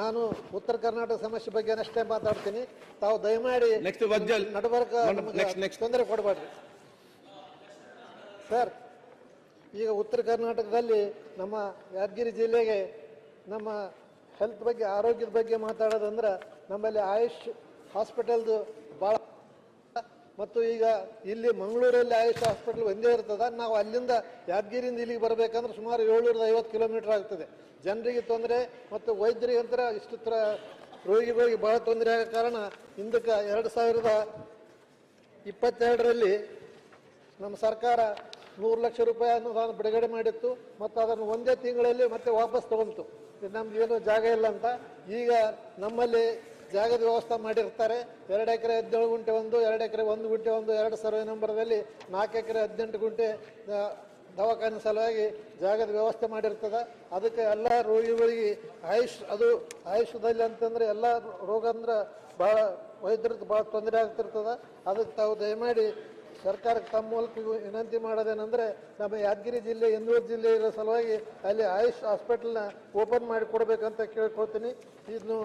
ನಾನು ಉತ್ತರ ಕರ್ನಾಟಕ ಸಮಸ್ಯೆ ಬಗ್ಗೆ ಅಷ್ಟೇ ಮಾತಾಡ್ತೀನಿ. ತಾವು ದಯಮಾಡಿ ನಡಬರ್ಕ ತೊಂದರೆ ಕೊಡಬೇಡ್ರಿ ಸರ್. ಈಗ ಉತ್ತರ ಕರ್ನಾಟಕದಲ್ಲಿ ನಮ್ಮ ಯಾದಗಿರಿ ಜಿಲ್ಲೆಗೆ ನಮ್ಮ ಹೆಲ್ತ್ ಬಗ್ಗೆ, ಆರೋಗ್ಯದ ಬಗ್ಗೆ ಮಾತಾಡೋದಂದ್ರೆ ನಮ್ಮಲ್ಲಿ ಆಯುಷ್ ಹಾಸ್ಪಿಟಲ್ದು ಭಾಳ, ಮತ್ತು ಈಗ ಇಲ್ಲಿ ಮಂಗಳೂರಲ್ಲಿ ಆಯುಷ್ ಹಾಸ್ಪಿಟಲ್ ಒಂದೇ ಇರ್ತದೆ. ನಾವು ಅಲ್ಲಿಂದ ಯಾದಗಿರಿಯಿಂದ ಇಲ್ಲಿಗೆ ಬರಬೇಕಂದ್ರೆ ಸುಮಾರು 750 ಕಿಲೋಮೀಟರ್ ಆಗ್ತದೆ. ಜನರಿಗೆ ತೊಂದರೆ ಮತ್ತು ವೈದ್ಯರಿಗೆ ಅಂತರ ಇಷ್ಟು ರೋಗಿಗಳಿಗೆ ಭಾಳ ತೊಂದರೆ ಆಗೋ ಕಾರಣ ಹಿಂದಕ್ಕೆ 2022ರಲ್ಲಿ ನಮ್ಮ ಸರ್ಕಾರ 100 ಲಕ್ಷ ರೂಪಾಯಿ ಅನುದಾನ ಬಿಡುಗಡೆ ಮಾಡಿತ್ತು ಮತ್ತು ಅದನ್ನು ಒಂದೇ ತಿಂಗಳಲ್ಲಿ ಮತ್ತೆ ವಾಪಸ್ ತಗೊಂತು. ನಮ್ಗೆ ಏನು ಜಾಗ ಇಲ್ಲ ಅಂತ. ಈಗ ನಮ್ಮಲ್ಲಿ ಜಾಗದ ವ್ಯವಸ್ಥೆ ಮಾಡಿರ್ತಾರೆ. 2 ಎಕರೆ 17 ಗುಂಟೆ 1, 2 ಎಕರೆ 1 ಗುಂಟೆ 1, 2 ಸರ್ವೆ ನಂಬರ್ದಲ್ಲಿ 4 ಎಕರೆ 18 ಗುಂಟೆ ದವಾಖಾನೆ ಸಲುವಾಗಿ ಜಾಗದ ವ್ಯವಸ್ಥೆ ಮಾಡಿರ್ತದೆ. ಅದಕ್ಕೆ ಎಲ್ಲ ರೋಗಿಗಳಿಗೆ ಆಯುಷ್ಯದಲ್ಲಿ ಅಂತಂದ್ರೆ ಎಲ್ಲ ರೋಗ ಅಂದ್ರೆ ಭಾಳ ವೈದ್ಯರಿಗೆ ಭಾಳ ತೊಂದರೆ ಆಗ್ತಿರ್ತದೆ. ಅದಕ್ಕೆ ತಾವು ದಯಮಾಡಿ ಸರ್ಕಾರಕ್ಕೆ ತಮ್ಮ ಮೂಲಕ ವಿನಂತಿ ಮಾಡೋದೇನೆಂದರೆ, ನಮ್ಮ ಯಾದಗಿರಿ ಜಿಲ್ಲೆ, ಯನ್ನೂರು ಜಿಲ್ಲೆ ಇರೋ ಸಲುವಾಗಿ ಅಲ್ಲಿ ಆಯುಷ್ ಹಾಸ್ಪಿಟಲ್ನ ಓಪನ್ ಮಾಡಿ ಕೊಡಬೇಕಂತ ಕೇಳ್ಕೊಳ್ತೀನಿ. ಇನ್ನು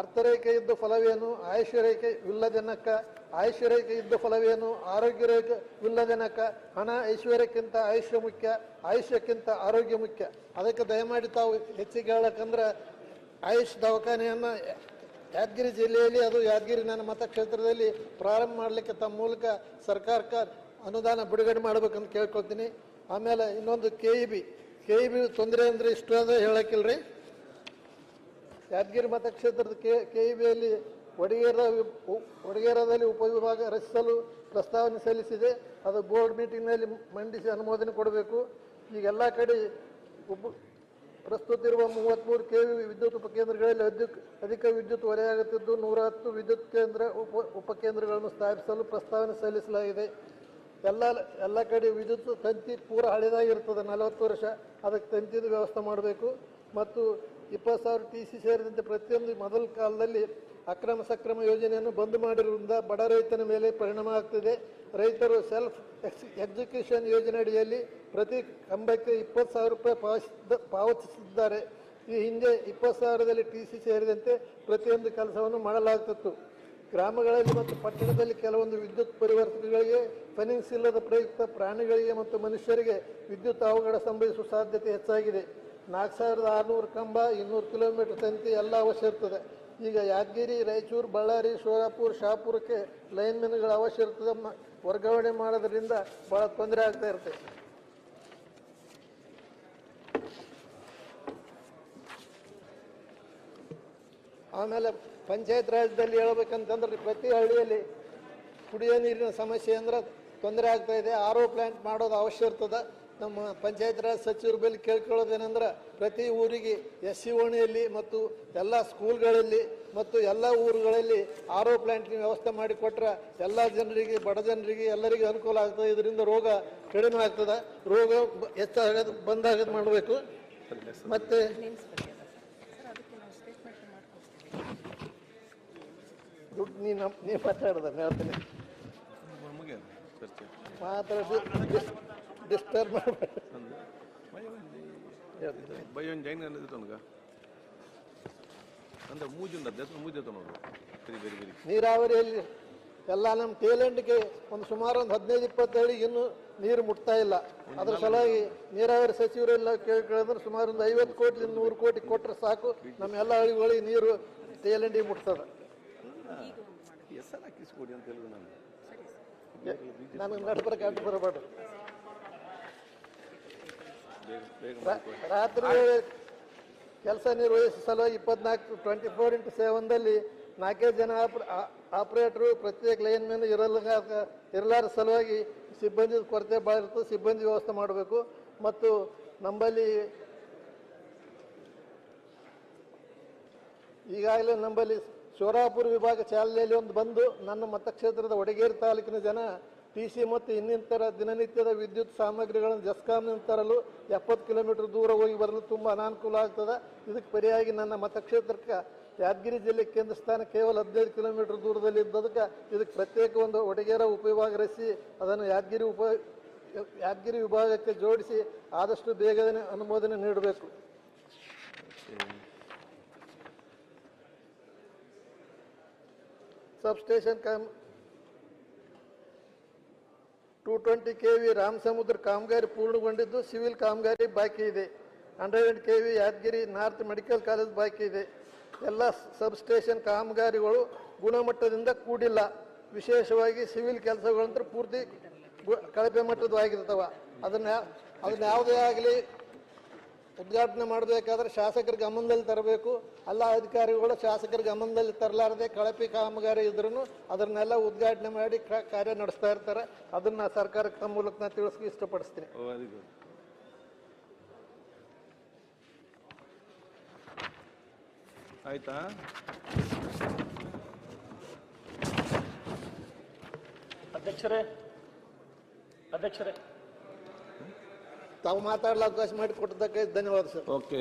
ಅರ್ಥರೇಖೆ ಇದ್ದ ಫಲವೇನು, ಆಯುಷ್ಯ ರೇಖೆ ವಿಲ್ಲದೆನಕ್ಕ, ಆಯುಷ್ಯ ರೇಖೆ ಇದ್ದ ಫಲವೇನು, ಆರೋಗ್ಯ ರೇಖೆ ವಿಲ್ಲದೆನಕ್ಕ. ಹಣ ಐಶ್ವರ್ಯಕ್ಕಿಂತ ಆಯುಷ್ಯ ಮುಖ್ಯ, ಆಯುಷ್ಯಕ್ಕಿಂತ ಆರೋಗ್ಯ ಮುಖ್ಯ. ಅದಕ್ಕೆ ದಯಮಾಡಿ ತಾವು ಹೆಚ್ಚಿಗೆ ಹೇಳಕ್ಕಂದ್ರೆ ಆಯುಷ್ ದವಾಖಾನೆಯನ್ನು ಯಾದಗಿರಿ ಜಿಲ್ಲೆಯಲ್ಲಿ, ಅದು ಯಾದಗಿರಿ ನನ್ನ ಮತಕ್ಷೇತ್ರದಲ್ಲಿ ಪ್ರಾರಂಭ ಮಾಡಲಿಕ್ಕೆ ತಮ್ಮ ಮೂಲಕ ಸರ್ಕಾರಕ್ಕೆ ಅನುದಾನ ಬಿಡುಗಡೆ ಮಾಡಬೇಕಂತ ಕೇಳ್ಕೊಳ್ತೀನಿ. ಆಮೇಲೆ ಇನ್ನೊಂದು KEB ತೊಂದರೆ ಅಂದರೆ ಇಷ್ಟು ಅದ ಹೇಳಕ್ಕಿಲ್ರಿ. ಯಾದಗಿರಿ ಮತಕ್ಷೇತ್ರದ KEBಯಲ್ಲಿ ವಡಗೇರದಲ್ಲಿ ಉಪವಿಭಾಗ ರಚಿಸಲು ಪ್ರಸ್ತಾವನೆ ಸಲ್ಲಿಸಿದೆ. ಅದು ಬೋರ್ಡ್ ಮೀಟಿಂಗ್ನಲ್ಲಿ ಮಂಡಿಸಿ ಅನುಮೋದನೆ ಕೊಡಬೇಕು. ಈಗೆಲ್ಲ ಕಡೆ ಪ್ರಸ್ತುತ ಇರುವ 33 KV ವಿದ್ಯುತ್ ಉಪಕೇಂದ್ರಗಳಲ್ಲಿ ಅಧಿಕ ವಿದ್ಯುತ್ ಹೊರೆಯಾಗುತ್ತಿದ್ದು 110 ವಿದ್ಯುತ್ ಕೇಂದ್ರ ಉಪಕೇಂದ್ರಗಳನ್ನು ಸ್ಥಾಪಿಸಲು ಪ್ರಸ್ತಾವನೆ ಸಲ್ಲಿಸಲಾಗಿದೆ. ಎಲ್ಲ ಕಡೆ ವಿದ್ಯುತ್ ತಂತಿ ಪೂರ ಹಳೆದಾಗಿರ್ತದೆ, 40 ವರ್ಷ. ಅದಕ್ಕೆ ತಂತಿದು ವ್ಯವಸ್ಥೆ ಮಾಡಬೇಕು. ಮತ್ತು 20,000 TC ಸೇರಿದಂತೆ ಪ್ರತಿಯೊಂದು ಮೊದಲ ಕಾಲದಲ್ಲಿ ಅಕ್ರಮ ಸಕ್ರಮ ಯೋಜನೆಯನ್ನು ಬಂದ್ ಮಾಡಿರುವುದರಿಂದ ಬಡ ರೈತನ ಮೇಲೆ ಪರಿಣಾಮ ಆಗ್ತಿದೆ. ರೈತರು ಸೆಲ್ಫ್ ಎಕ್ಸಿಕ್ಯೂಷನ್ ಯೋಜನೆ ಅಡಿಯಲ್ಲಿ ಪ್ರತಿ ಕಂಬಕ್ಕೆ 20,000 ರೂಪಾಯಿ ಪಾವತಿಸಿದ್ದಾರೆ. ಈ ಹಿಂದೆ 20,000ದಲ್ಲಿ TC ಸೇರಿದಂತೆ ಪ್ರತಿಯೊಂದು ಕೆಲಸವನ್ನು ಮಾಡಲಾಗುತ್ತಿತ್ತು. ಗ್ರಾಮಗಳಲ್ಲಿ ಮತ್ತು ಪಟ್ಟಣದಲ್ಲಿ ಕೆಲವೊಂದು ವಿದ್ಯುತ್ ಪರಿವರ್ತಕಗಳಿಗೆ ಫೈನಾನ್ಸ್ ಇಲ್ಲದ ಪ್ರಯುಕ್ತ ಪ್ರಾಣಿಗಳಿಗೆ ಮತ್ತು ಮನುಷ್ಯರಿಗೆ ವಿದ್ಯುತ್ ಅವಘಡ ಸಂಭವಿಸುವ ಸಾಧ್ಯತೆ ಹೆಚ್ಚಾಗಿದೆ. 4,600 ಕಂಬ, 200 ಕಿಲೋಮೀಟರ್ ತಂತಿ ಎಲ್ಲ ಅವಶ್ಯ ಇರ್ತದೆ. ಈಗ ಯಾದಗಿರಿ, ರಾಯಚೂರು, ಬಳ್ಳಾರಿ, ಶೋರಾಪುರ, ಶಾಪುರಕ್ಕೆ ಲೈನ್ಮೆನ್ಗಳ ಅವಶ್ಯ ಇರ್ತದೆ. ವರ್ಗಾವಣೆ ಮಾಡೋದ್ರಿಂದ ಭಾಳ ತೊಂದರೆ ಆಗ್ತಾ ಇರುತ್ತೆ. ಆಮೇಲೆ ಪಂಚಾಯತ್ ರಾಜ್ಯದಲ್ಲಿ ಹೇಳ್ಬೇಕಂತಂದ್ರೆ ಪ್ರತಿ ಹಳ್ಳಿಯಲ್ಲಿ ಕುಡಿಯೋ ನೀರಿನ ಸಮಸ್ಯೆ ಅಂದ್ರೆ ತೊಂದರೆ ಆಗ್ತಾ ಇದೆ. RO ಪ್ಲಾಂಟ್ ಮಾಡೋದು ಅವಶ್ಯ ಇರ್ತದೆ. ನಮ್ಮ ಪಂಚಾಯತ್ ರಾಜ್ ಸಚಿವರ ಬಳಿ ಕೇಳ್ಕೊಳ್ಳೋದೇನೆಂದ್ರೆ ಪ್ರತಿ ಊರಿಗೆ SC ಓಣಿಯಲ್ಲಿ ಮತ್ತು ಎಲ್ಲ ಸ್ಕೂಲ್ಗಳಲ್ಲಿ ಮತ್ತು ಎಲ್ಲ ಊರುಗಳಲ್ಲಿ RO ಪ್ಲಾಂಟ್ನ ವ್ಯವಸ್ಥೆ ಮಾಡಿಕೊಟ್ರೆ ಎಲ್ಲ ಜನರಿಗೆ, ಬಡ ಜನರಿಗೆ ಎಲ್ಲರಿಗೂ ಅನುಕೂಲ ಆಗ್ತದೆ. ಇದರಿಂದ ರೋಗ ಕಡಿಮೆ ಆಗ್ತದೆ. ರೋಗ ಹೆಚ್ಚಾಗೋದು ಬಂದಾಗೋದು ಮಾಡಬೇಕು. ಮತ್ತು ದುಡ್ಡು ನೀ ಮಾತಾಡ್ದೆ ಹೇಳ್ತೀನಿ, ಡಿಸ್ಟರ್ಬ್ ಮಾಡಬೇಡ. ನೀರಾವರಿಯಲ್ಲಿ ಎಲ್ಲ ನಮ್ಮ ಟೇಲೆಂಟ್ಗೆ ಸುಮಾರು 15-20 ಅಡಿಗೆ ಇನ್ನೂ ನೀರು ಮುಟ್ತಾ ಇಲ್ಲ. ಅದ್ರ ಸಲುವಾಗಿ ನೀರಾವರಿ ಸಚಿವರೆಲ್ಲ ಕೇಳಿದ್ರೆ ಸುಮಾರು 50 ಕೋಟಿ 100 ಕೋಟಿ ಕೊಟ್ಟರೆ ಸಾಕು, ನಮ್ಮ ಎಲ್ಲ ಹಳ್ಳಿಗಳಿಗೆ ನೀರು ಟೇಲೆಂಟಿಗೆ ಮುಟ್ತದೆ. ನನಗೆ ನಡ್ಬರಕ್ಕೆ ಅಡ್ಡು ಬರಬೇಡ್ರಿ. ರಾತ್ರಿ ಕೆಲಸ ನಿರ್ವಹಿಸುವ ಸಲುವಾಗಿ 24/7ದಲ್ಲಿ 4 ಜನ ಆಪರೇಟರು, ಪ್ರತ್ಯೇಕ ಲೈನ್ ಮ್ಯಾನ್ ಇರಲಾರ ಸಲುವಾಗಿ ಸಿಬ್ಬಂದಿ ಕೊರತೆ ಭಾಳ ಇರ್ತದೆ. ಸಿಬ್ಬಂದಿ ವ್ಯವಸ್ಥೆ ಮಾಡಬೇಕು. ಮತ್ತು ನಮ್ಮಲ್ಲಿ ಈಗಾಗಲೇ ಶೋರಾಪುರ ವಿಭಾಗ ಚಾಲನೆಯಲ್ಲಿ ಒಂದು ಬಂದು ನನ್ನ ಮತಕ್ಷೇತ್ರದ ವಡಗೇರಿ ತಾಲೂಕಿನ ಜನ TC ಮತ್ತು ಇನ್ನಿತರ ದಿನನಿತ್ಯದ ವಿದ್ಯುತ್ ಸಾಮಗ್ರಿಗಳನ್ನು ಜಸ್ಕಾಂನಿಂದ ತರಲು 70 ಕಿಲೋಮೀಟರ್ ದೂರ ಹೋಗಿ ಬರಲು ತುಂಬ ಅನಾನುಕೂಲ ಆಗ್ತದೆ. ಇದಕ್ಕೆ ಪರಿಯಾಗಿ ನನ್ನ ಮತಕ್ಷೇತ್ರಕ್ಕೆ ಯಾದಗಿರಿ ಜಿಲ್ಲೆ ಕೇಂದ್ರ ಸ್ಥಾನ ಕೇವಲ 15 ಕಿಲೋಮೀಟರ್ ದೂರದಲ್ಲಿ ಇದ್ದದಕ್ಕೆ ಇದಕ್ಕೆ ಪ್ರತ್ಯೇಕ ಒಂದು ವಡಗೇರ ಉಪವಿಭಾಗ ರಚಿಸಿ ಅದನ್ನು ಯಾದಗಿರಿ ವಿಭಾಗಕ್ಕೆ ಜೋಡಿಸಿ ಆದಷ್ಟು ಬೇಗನೆ ಅನುಮೋದನೆ ನೀಡಬೇಕು. ಸಬ್ಸ್ಟೇಷನ್ 220 kV ರಾಮಸಮುದ್ರ ಕಾಮಗಾರಿ ಪೂರ್ಣಗೊಂಡಿದ್ದು ಸಿವಿಲ್ ಕಾಮಗಾರಿ ಬಾಕಿ ಇದೆ. 100 kV Yadgir north medical college ಬಾಕಿ ಇದೆ. ಎಲ್ಲ ಸಬ್ಸ್ಟೇಷನ್ ಕಾಮಗಾರಿಗಳು ಗುಣಮಟ್ಟದಿಂದ ಕೂಡಿಲ್ಲ. ವಿಶೇಷವಾಗಿ ಸಿವಿಲ್ ಕೆಲಸಗಳಂತೂ ಪೂರ್ತಿ ಕಳಪೆ ಮಟ್ಟದವಾಗಿರ್ತಾವ. ಅದನ್ನ ಯಾವುದೇ ಆಗಲಿ ಉದ್ಘಾಟನೆ ಮಾಡಬೇಕಾದ್ರೆ ಶಾಸಕರ ಗಮನದಲ್ಲಿ ತರಬೇಕು. ಎಲ್ಲ ಅಧಿಕಾರಿಗಳು ಶಾಸಕರ ಗಮನದಲ್ಲಿ ತರಲಾರದೆ ಕಳಪೆ ಕಾಮಗಾರಿ ಇದ್ರೂ ಅದನ್ನೆಲ್ಲ ಉದ್ಘಾಟನೆ ಮಾಡಿ ಕಾರ್ಯ ನಡೆಸ್ತಾ ಇರ್ತಾರೆ. ಅದನ್ನ ಸರ್ಕಾರಕ್ಕೆ ತಮ್ಮ ಮೂಲಕ ನಾನು ತಿಳಿಸಿ ಇಷ್ಟಪಡಿಸ್ತೀನಿ. ಆಯ್ತಾ? ಅಧ್ಯಕ್ಷರೇ ತಾವು ಮಾತಾಡಲು ಅವಕಾಶ ಮಾಡಿಕೊಟ್ಟದ್ದಕ್ಕೆ ಧನ್ಯವಾದ ಸರ್. ಓಕೆ.